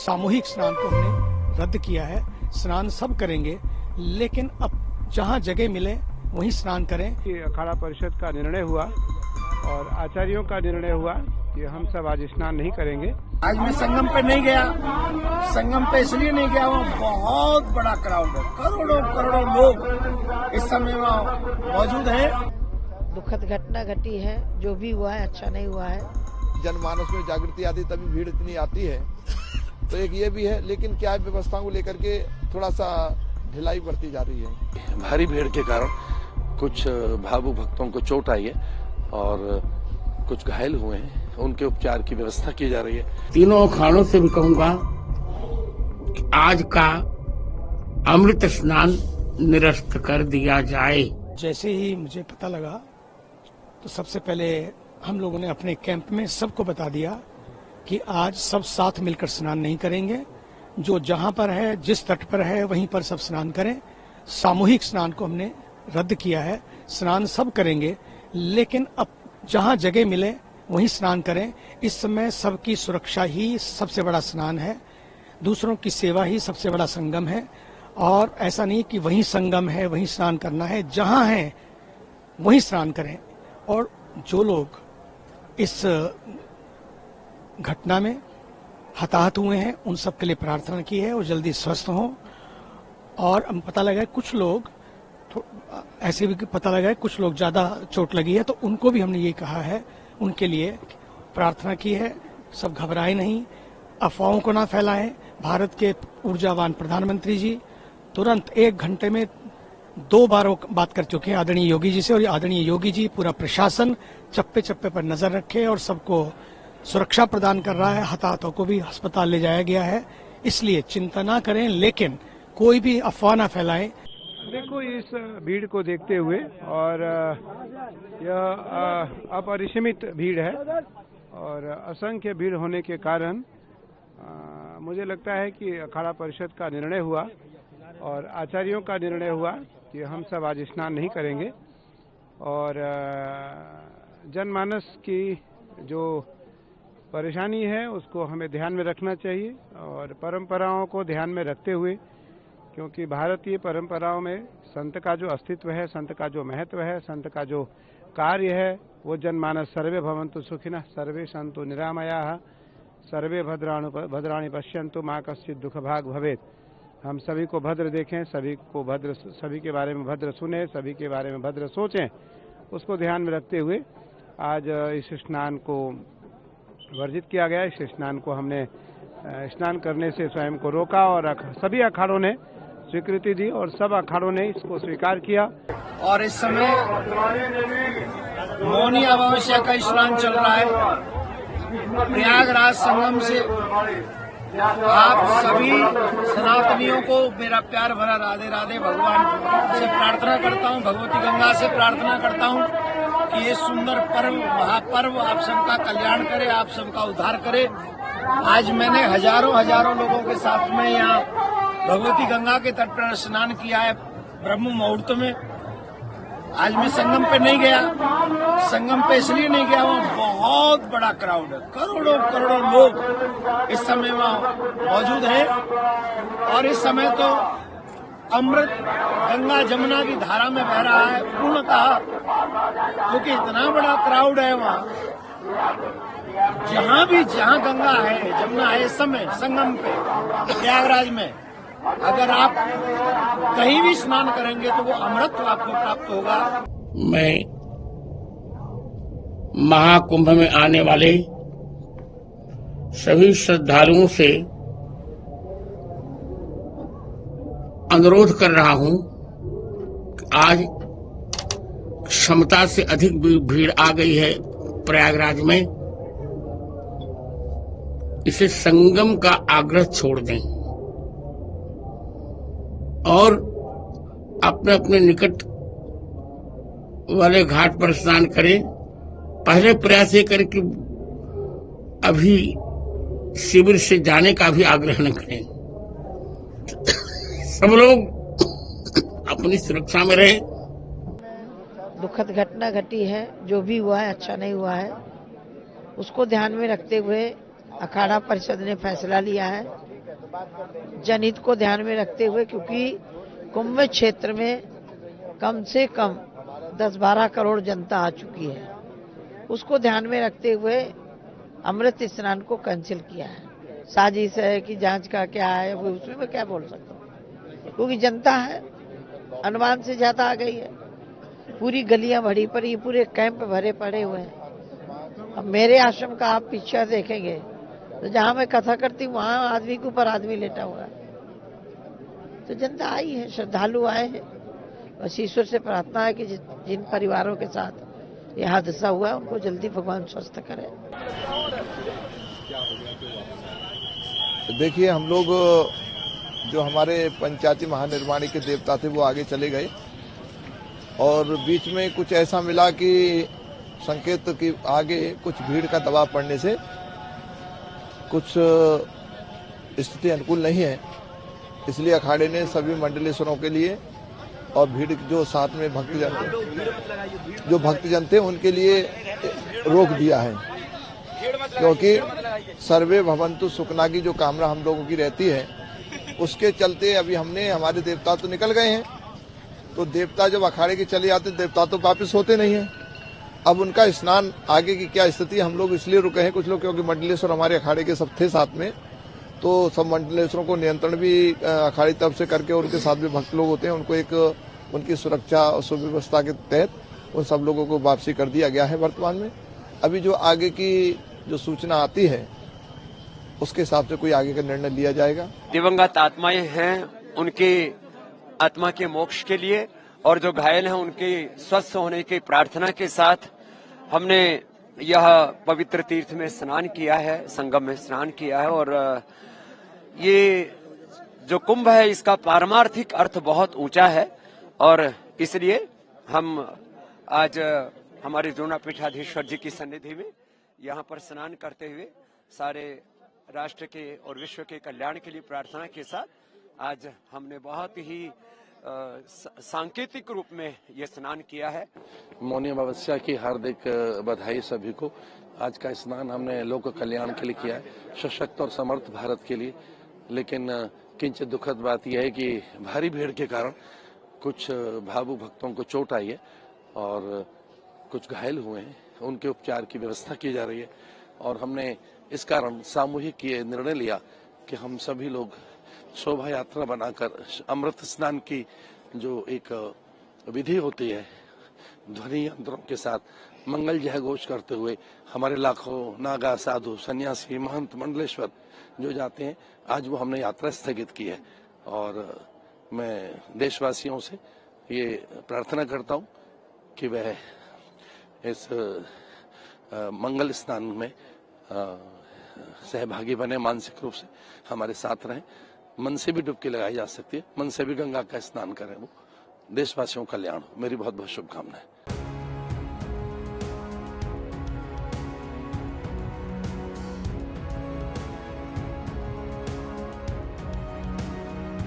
सामूहिक स्नान को हमने रद्द किया है। स्नान सब करेंगे, लेकिन अब जहां जगह मिले वहीं स्नान करें। अखाड़ा परिषद का निर्णय हुआ और आचार्यों का निर्णय हुआ कि हम सब आज स्नान नहीं करेंगे। आज मैं संगम पे नहीं गया। संगम पे इसलिए नहीं गया, वहाँ बहुत बड़ा क्राउड है, करोड़ों करोड़ों लोग इस समय वहाँ मौजूद है। दुखद घटना घटी है, जो भी हुआ है अच्छा नहीं हुआ है। जनमानस में जागृति आती तभी भीड़ इतनी आती है, तो एक ये भी है। लेकिन क्या व्यवस्था को लेकर के थोड़ा सा ढिलाई बरती जा रही है। भारी भीड़ के कारण कुछ भावुक भक्तों को चोट आई है और कुछ घायल हुए हैं, उनके उपचार की व्यवस्था की जा रही है। तीनों अखाड़ों से भी कहूंगा कि आज का अमृत स्नान निरस्त कर दिया जाए। जैसे ही मुझे पता लगा तो सबसे पहले हम लोगों ने अपने कैंप में सबको बता दिया कि आज सब साथ मिलकर स्नान नहीं करेंगे। जो जहां पर है, जिस तट पर है, वहीं पर सब स्नान करें। सामूहिक स्नान को हमने रद्द किया है। स्नान सब करेंगे, लेकिन अब जहां जगह मिले वहीं स्नान करें। इस समय सबकी सुरक्षा ही सबसे बड़ा स्नान है, दूसरों की सेवा ही सबसे बड़ा संगम है। और ऐसा नहीं कि वहीं संगम है वहीं स्नान करना है, जहां है वहीं स्नान करें। और जो लोग इस घटना में हताहत हुए हैं उन सब के लिए प्रार्थना की है और जल्दी स्वस्थ हों। और अब पता लगा कुछ लोग ऐसे भी पता लगा है कुछ लोग ज्यादा चोट लगी है, तो उनको भी हमने ये कहा है, उनके लिए प्रार्थना की है। सब घबराए नहीं, अफवाहों को ना फैलाएं। भारत के ऊर्जावान प्रधानमंत्री जी तुरंत 1 घंटे में 2 बार बात कर चुके हैं आदरणीय योगी जी से, और आदरणीय योगी जी पूरा प्रशासन चप्पे चप्पे पर नजर रखे और सबको सुरक्षा प्रदान कर रहा है। हताहतों को भी अस्पताल ले जाया गया है, इसलिए चिंता ना करें, लेकिन कोई भी अफवाह ना फैलाएं। देखो, इस भीड़ को देखते हुए और यह अपरिसीमित भीड़ है और असंख्य भीड़ होने के कारण मुझे लगता है कि अखाड़ा परिषद का निर्णय हुआ और आचार्यों का निर्णय हुआ कि हम सब आज स्नान नहीं करेंगे। और जनमानस की जो परेशानी है उसको हमें ध्यान में रखना चाहिए और परंपराओं को ध्यान में रखते हुए, क्योंकि भारतीय परंपराओं में संत का जो अस्तित्व है, संत का जो महत्व है, संत का जो कार्य है, वो जनमानस सर्वे भवन्तु सुखिनः सर्वे सन्तु निरामयाः सर्वे भद्राणि पश्यन्तु मा कश्चित् दुःख भाग् भवेत्। हम सभी को भद्र देखें, सभी के बारे में भद्र सुने, सभी के बारे में भद्र सोचें, उसको ध्यान में रखते हुए आज इस स्नान को वर्जित किया गया। इस स्नान को हमने स्नान करने से स्वयं को रोका और सभी अखाड़ों ने स्वीकृति दी और सब अखाड़ों ने इसको स्वीकार किया। और इस समय मौनी अमावस्या का स्नान चल रहा है प्रयागराज संगम से। आप सभी सनातनियों को मेरा प्यार भरा राधे राधे। भगवान से प्रार्थना करता हूँ, भगवती गंगा से प्रार्थना करता हूँ कि ये सुंदर पर्व, महापर्व आप सबका कल्याण करे, आप सबका उद्धार करे। आज मैंने हजारों लोगों के साथ में यहाँ भगवती गंगा के तट पर स्नान किया है ब्रह्म मुहूर्त में। आज मैं संगम पे नहीं गया। संगम पे इसलिए नहीं गया, वहाँ बहुत बड़ा क्राउड है, करोड़ों करोड़ों लोग इस समय वहाँ मौजूद हैं। और इस समय तो अमृत गंगा जमुना की धारा में बह रहा है पूर्णतः, क्योंकि इतना बड़ा क्राउड है वहाँ। जहाँ गंगा है, जमुना है, इस समय संगम पे प्रयागराज में अगर आप कहीं भी स्नान करेंगे तो वो अमृत आपको प्राप्त होगा। मैं महाकुंभ में आने वाले सभी श्रद्धालुओं से अनुरोध कर रहा हूं कि आज क्षमता से अधिक भीड़ आ गई है प्रयागराज में। इसे संगम का आग्रह छोड़ दें और अपने अपने निकट वाले घाट पर स्नान करें। पहले प्रयास ये करें कि अभी शिविर से जाने का भी आग्रह न करें। सब लोग अपनी सुरक्षा में रहें। दुखद घटना घटी है, जो भी हुआ है अच्छा नहीं हुआ है, उसको ध्यान में रखते हुए अखाड़ा परिषद ने फैसला लिया है जनहित को ध्यान में रखते हुए, क्योंकि कुंभ क्षेत्र में कम से कम 10-12 करोड़ जनता आ चुकी है। उसको ध्यान में रखते हुए अमृत स्नान को कैंसिल किया है। साजिश है कि जांच का क्या है, वो उसमें मैं क्या बोल सकता हूँ, क्योंकि जनता है अनुमान से ज्यादा आ गई है। पूरी गलियां भरी पड़ी, पूरे कैंप भरे पड़े हुए हैं। अब मेरे आश्रम का आप पिक्चर देखेंगे तो जहां मैं कथा करती हूँ वहां आदमी के ऊपर आदमी लेटा हुआ है। तो जनता आई है, श्रद्धालु आए हैं। बस ईश्वर से प्रार्थना है कि जिन परिवारों के साथ यह हादसा हुआ उनको जल्दी भगवान स्वस्थ करे। देखिए, हम लोग जो हमारे पंचायती महानिर्माणी के देवता थे वो आगे चले गए और बीच में कुछ ऐसा मिला कि संकेत कि आगे कुछ भीड़ का दबाव पड़ने से कुछ स्थिति अनुकूल नहीं है। इसलिए अखाड़े ने सभी मंडलेश्वरों के लिए और भीड़ जो साथ में भक्तजन थे उनके लिए रोक दिया है, क्योंकि सर्वे भवन्तु सुखना की जो कामना हम लोगों की रहती है उसके चलते अभी हमारे देवता तो निकल गए हैं। तो देवता जब अखाड़े के चले जाते देवता तो वापस होते नहीं है। अब उनका स्नान आगे की क्या स्थिति, हम लोग इसलिए रुके हैं कुछ लोग, क्योंकि मंडलेश्वर हमारे अखाड़े के सब थे साथ में, तो सब मंडलेश्वरों को नियंत्रण भी अखाड़ी तरफ से करके उनके साथ भी भक्त लोग होते हैं, उनको एक उनकी सुरक्षा और सुव्यवस्था के तहत उन सब लोगों को वापसी कर दिया गया है। वर्तमान में अभी जो आगे की जो सूचना आती है उसके हिसाब से कोई आगे का निर्णय लिया जाएगा। दिवंगत आत्माएं हैं, उनके आत्मा के मोक्ष के लिए और जो घायल हैं उनके स्वस्थ होने की प्रार्थना के साथ हमने यह पवित्र तीर्थ में स्नान किया है, संगम में स्नान किया है। और ये जो कुंभ है इसका पारमार्थिक अर्थ बहुत ऊंचा है और इसलिए हम आज हमारे द्रोणापीठाधीश्वर जी की सन्निधि में यहाँ पर स्नान करते हुए सारे राष्ट्र के और विश्व के कल्याण के लिए प्रार्थना के साथ आज हमने बहुत ही सांकेतिक रूप में ये स्नान किया है। मौनी अमावस्या की हार्दिक बधाई सभी को। आज का स्नान हमने लोक कल्याण के लिए किया है, सशक्त और समर्थ भारत के लिए। लेकिन किंचित दुखद बात यह है कि भारी भीड़ के कारण कुछ भावुक भक्तों को चोट आई है और कुछ घायल हुए हैं, उनके उपचार की व्यवस्था की जा रही है। और हमने इस कारण सामूहिक ये निर्णय लिया कि हम सभी लोग शोभा यात्रा बनाकर अमृत स्नान की जो एक विधि होती है ध्वनि यंत्रों के साथ मंगल जय घोष करते हुए हमारे लाखों नागा साधु सन्यासी महंत मंडलेश्वर जो जाते हैं, आज वो हमने यात्रा स्थगित की है। और मैं देशवासियों से ये प्रार्थना करता हूँ कि वह इस मंगल स्नान में सहभागी बने, मानसिक रूप से हमारे साथ रहें। मन से भी डुबकी लगाई जा सकती है, मन से भी गंगा का स्नान करें, वो देशवासियों का कल्याण हो। मेरी बहुत बहुत शुभकामनाएं।